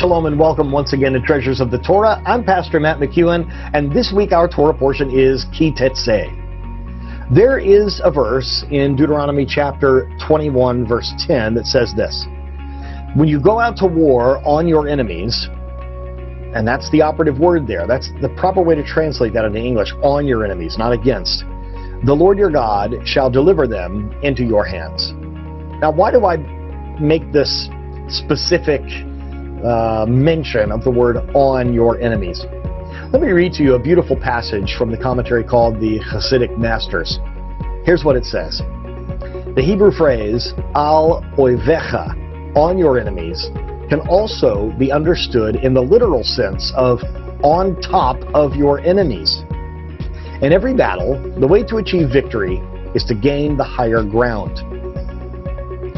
Shalom and welcome once again to Treasures of the Torah. I'm Pastor Matt McEwen, and this week our Torah portion is Tetsê. There is a verse in Deuteronomy chapter 21, verse 10 that says this: when you go out to war on your enemies, and that's the operative word there, that's the proper way to translate that into English, on your enemies, not against, the Lord your God shall deliver them into your hands. Now, why do I make this specific mention of the word on your enemies? Let me read to you a beautiful passage from the commentary called the Hasidic Masters. Here's what it says. The Hebrew phrase al oivecha, on your enemies, can also be understood in the literal sense of on top of your enemies. In every battle, the way to achieve victory is to gain the higher ground.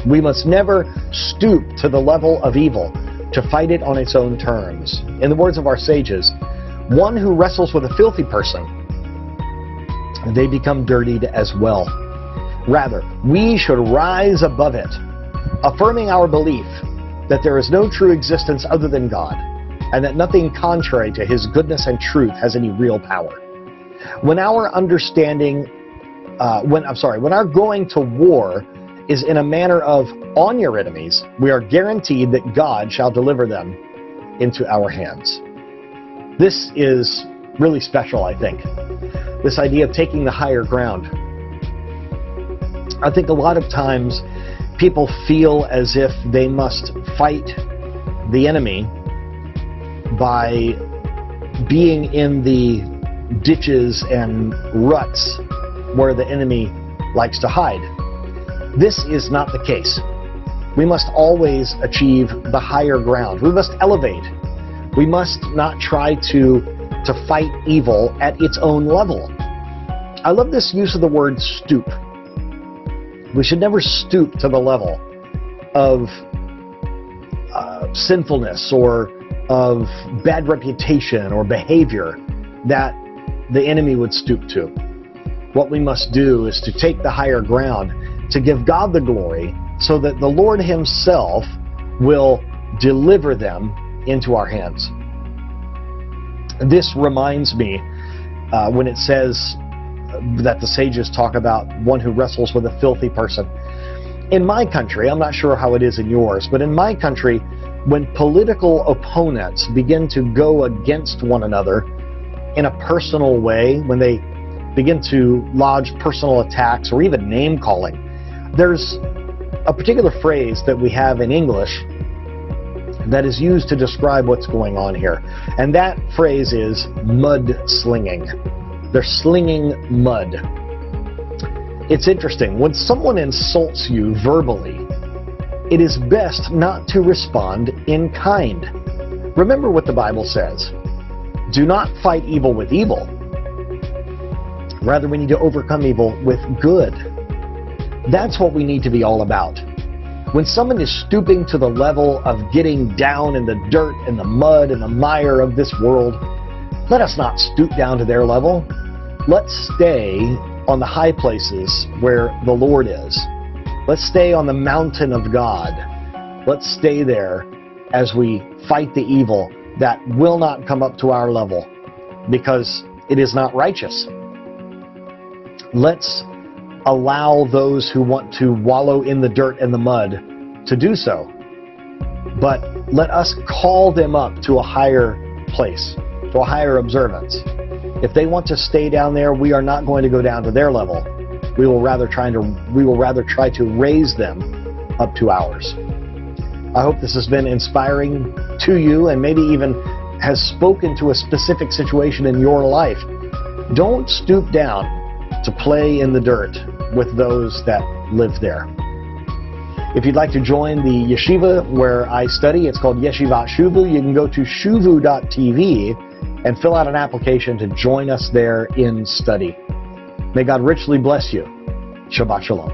We must never stoop to the level of evil to fight it on its own terms. In the words of our sages, one who wrestles with a filthy person, they become dirtied as well. Rather, we should rise above it, affirming our belief that there is no true existence other than God, and that nothing contrary to His goodness and truth has any real power. When our going to war is in a manner of on your enemies, we are guaranteed that God shall deliver them into our hands. This is really special, I think. This idea of taking the higher ground. I think a lot of times people feel as if they must fight the enemy by being in the ditches and ruts where the enemy likes to hide. This is not the case. We must always achieve the higher ground. We must elevate. We must not try to fight evil at its own level. I love this use of the word stoop. We should never stoop to the level of sinfulness or of bad reputation or behavior that the enemy would stoop to. What we must do is to take the higher ground, to give God the glory, so that the Lord Himself will deliver them into our hands. This reminds me when it says that the sages talk about one who wrestles with a filthy person. In my country, I'm not sure how it is in yours, but in my country, when political opponents begin to go against one another in a personal way, when they begin to lodge personal attacks or even name calling, there's a particular phrase that we have in English that is used to describe what's going on here. And that phrase is mudslinging. They're slinging mud. It's interesting. When someone insults you verbally, it is best not to respond in kind. Remember what the Bible says. Do not fight evil with evil. Rather, we need to overcome evil with good. That's what we need to be all about. When someone is stooping to the level of getting down in the dirt and the mud and the mire of this world, let us not stoop down to their level. Let's stay on the high places where the Lord is. Let's stay on the mountain of God. Let's stay there as we fight the evil that will not come up to our level because it is not righteous. Let's allow those who want to wallow in the dirt and the mud to do so. But let us call them up to a higher place, to a higher observance. If they want to stay down there, we are not going to go down to their level. We will rather try to raise them up to ours. I hope this has been inspiring to you and maybe even has spoken to a specific situation in your life. Don't stoop down to play in the dirt with those that live there. If you'd like to join the yeshiva where I study, it's called Yeshivat Shuvu. You can go to shuvu.tv and fill out an application to join us there in study. May God richly bless you. Shabbat Shalom.